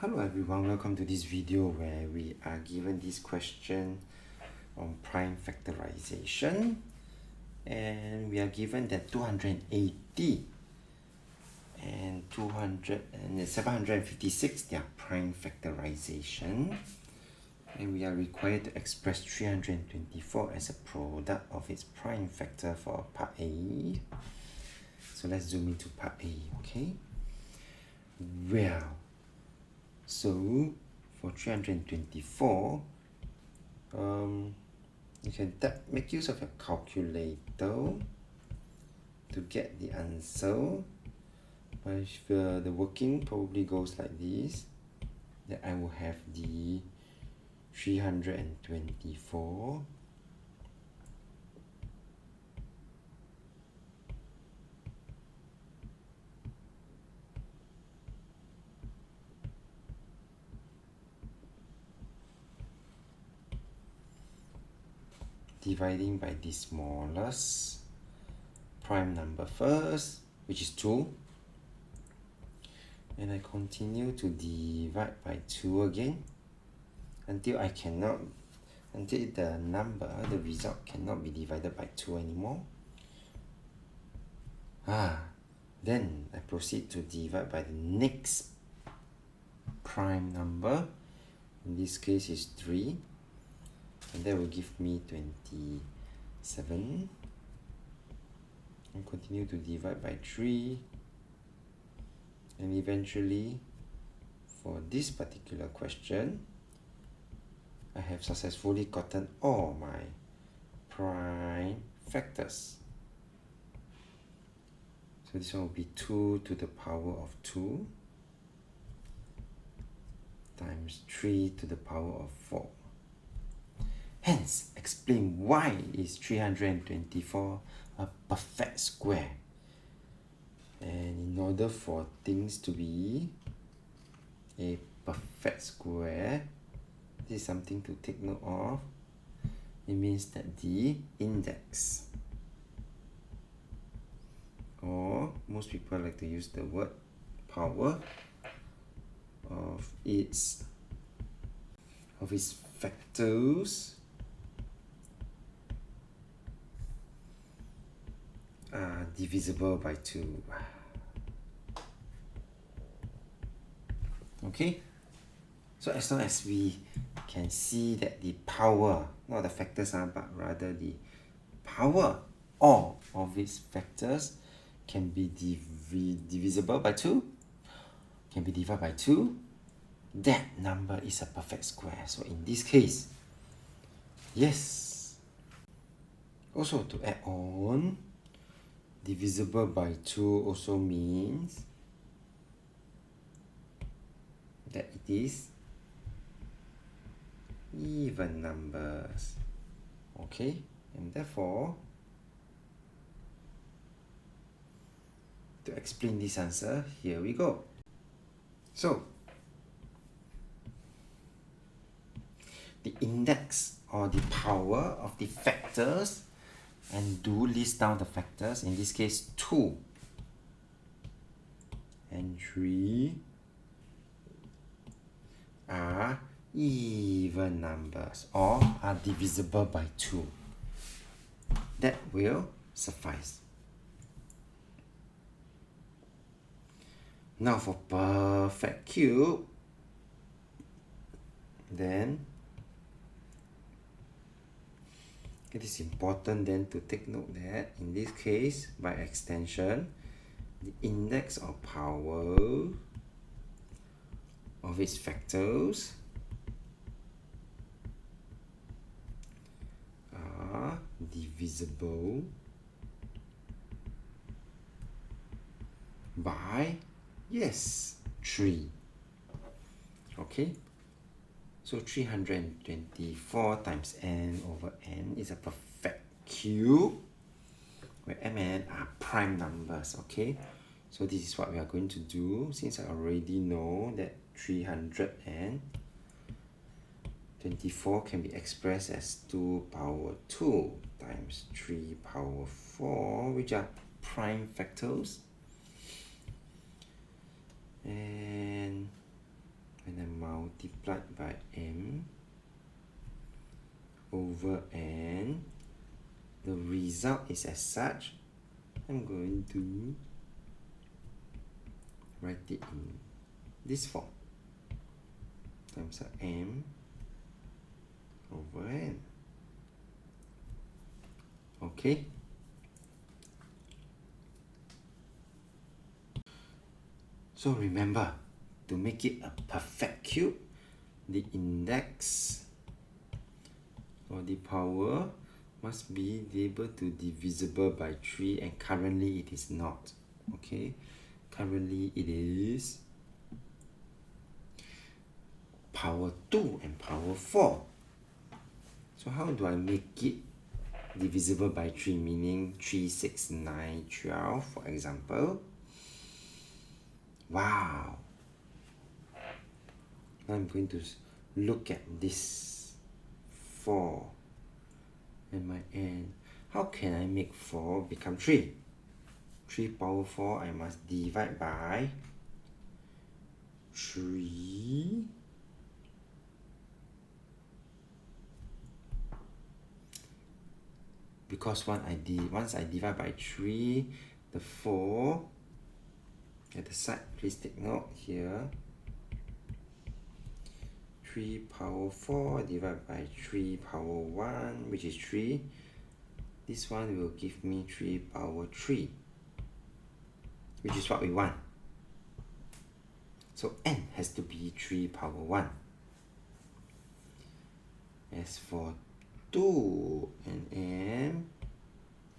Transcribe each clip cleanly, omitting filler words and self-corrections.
Hello everyone, welcome to this video where we are given this question on prime factorization, and we are given that 280 and 756 they are prime factorization, and we are required to express 324 as a product of its prime factor for part A. So let's zoom into part A, okay? Well, so for 324, you can make use of a calculator to get the answer. But if the working probably goes like this, that I will have the 324 dividing by the smallest prime number first, which is 2, and I continue to divide by 2 again until the result cannot be divided by 2 anymore. Then I proceed to divide by the next prime number. In this case is 3, and that will give me 27, and continue to divide by 3, and eventually for this particular question I have successfully gotten all my prime factors. So this one will be 2 to the power of 2 times 3 to the power of 4. Hence, explain why is 324 a perfect square. And in order for things to be a perfect square, this is something to take note of. It means that the index, or most people like to use the word power, of its factors are divisible by 2. Okay, so as long as we can see that the power, not the factors, but rather the power, all of its factors can be divisible by 2, can be divided by 2, that number is a perfect square. So in this case, yes. Also, to add on, divisible by 2 also means that it is even numbers. Okay, and therefore, to explain this answer, here we go. So, the index or the power of the factors, and do list down the factors, in this case 2 and 3 are even numbers or are divisible by 2. That will suffice. Now for perfect cube, then it is important then to take note that in this case, by extension, the index or power of its factors are divisible by, yes, 3. Okay, so 324 times n over n is a perfect cube where m and n are prime numbers. Okay, so this is what we are going to do, since I already know that 324 can be expressed as 2 power 2 times 3 power 4, which are prime factors. And when I multiply by m over n, the result is as such. I'm going to write it in this form, times m over n. Okay. So remember, to make it a perfect cube, the index or the power must be able to divisible by 3, and currently it is not. Okay, currently it is power 2 and power 4. So how do I make it divisible by 3, meaning 3, 6, 9, 12, for example? Wow! Now I'm going to look at this 4 and my n. How can I make 4 become 3? 3 power 4, I must divide by 3. Because once I divide by 3, the 4 at the side, please take note here. 3 power 4 divided by 3 power 1, which is 3. This one will give me 3 power 3, which is what we want. So n has to be 3 power 1. As for 2 and m,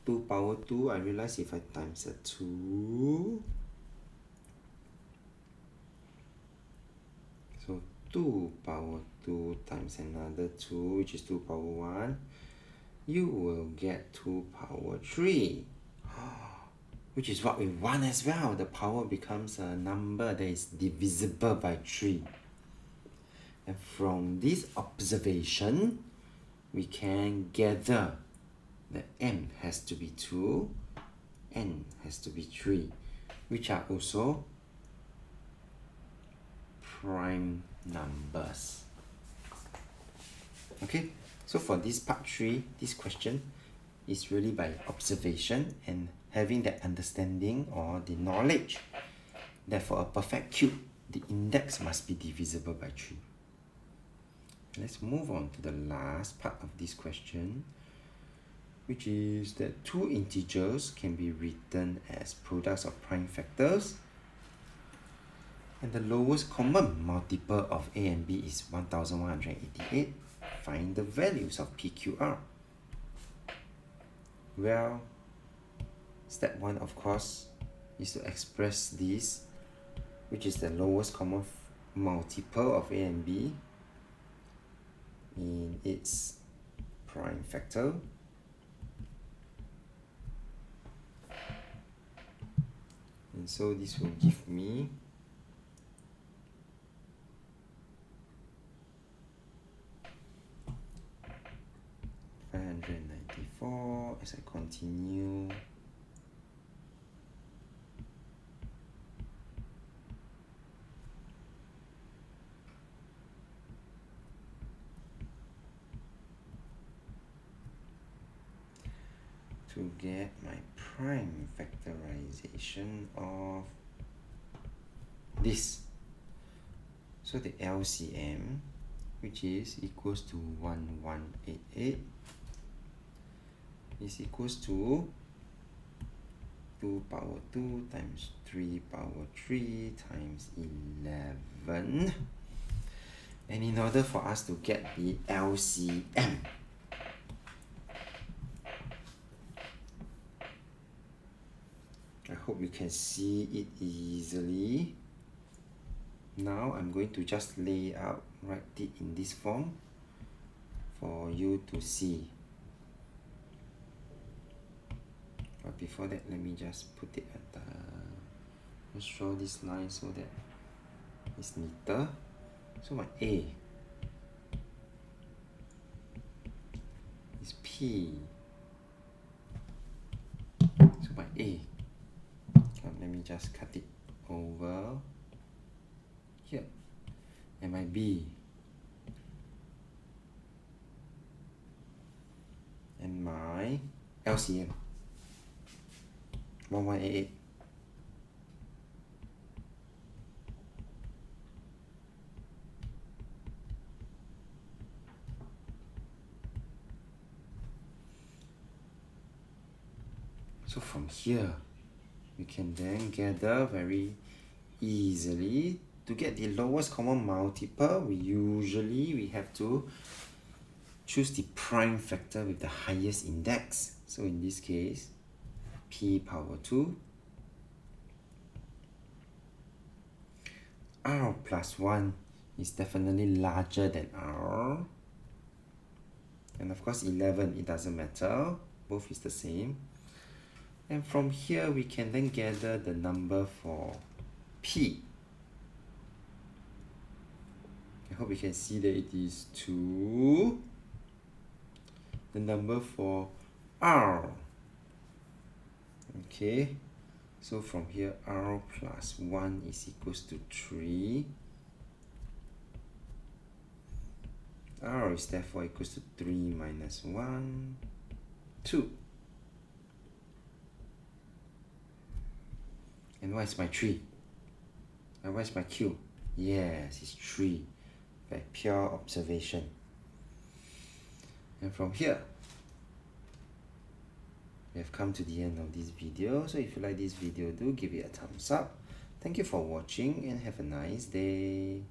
2 power 2, I realize if I times a 2, so 2 power 2 times another 2, which is 2 power 1, you will get 2 power 3, which is what we want as well. The power becomes a number that is divisible by 3. And from this observation, we can gather that m has to be 2, n has to be 3, which are also prime numbers. Okay, so for this part 3, this question is really by observation and having that understanding or the knowledge that for a perfect cube, the index must be divisible by 3. Let's move on to the last part of this question, which is that two integers can be written as products of prime factors, and the lowest common multiple of a and b is 1188. Find the values of PQR. Well, step 1, of course, is to express this, which is the lowest common multiple of a and b in its prime factor. And so this will give me 594 as I continue. To get my prime factorization of this. So the LCM, which is equals to 1188, is equals to 2 power 2 times 3 power 3 times 11. And in order for us to get the LCM, I hope you can see it easily. Now I'm going to just lay out, write it in this form for you to see. But before that, let me just put it at the, let's draw this line so that it's neater. So my A is P. So my A, let me just cut it over here. and my B, and my LCM, 1188. So from here, we can then gather very easily. To get the lowest common multiple, we have to choose the prime factor with the highest index. So in this case, p power 2, r plus 1 is definitely larger than r. And of course 11, it doesn't matter, both is the same. And from here, we can then gather the number for p. I hope you can see that it is 2. The number for r. Okay, so from here, r plus 1 is equals to 3. R is therefore equals to 3 minus 1, 2. And what is my 3? And what is my Q? Yes, it's 3 by pure observation. And from here, we have come to the end of this video. So if you like this video, do give it a thumbs up. Thank you for watching and have a nice day.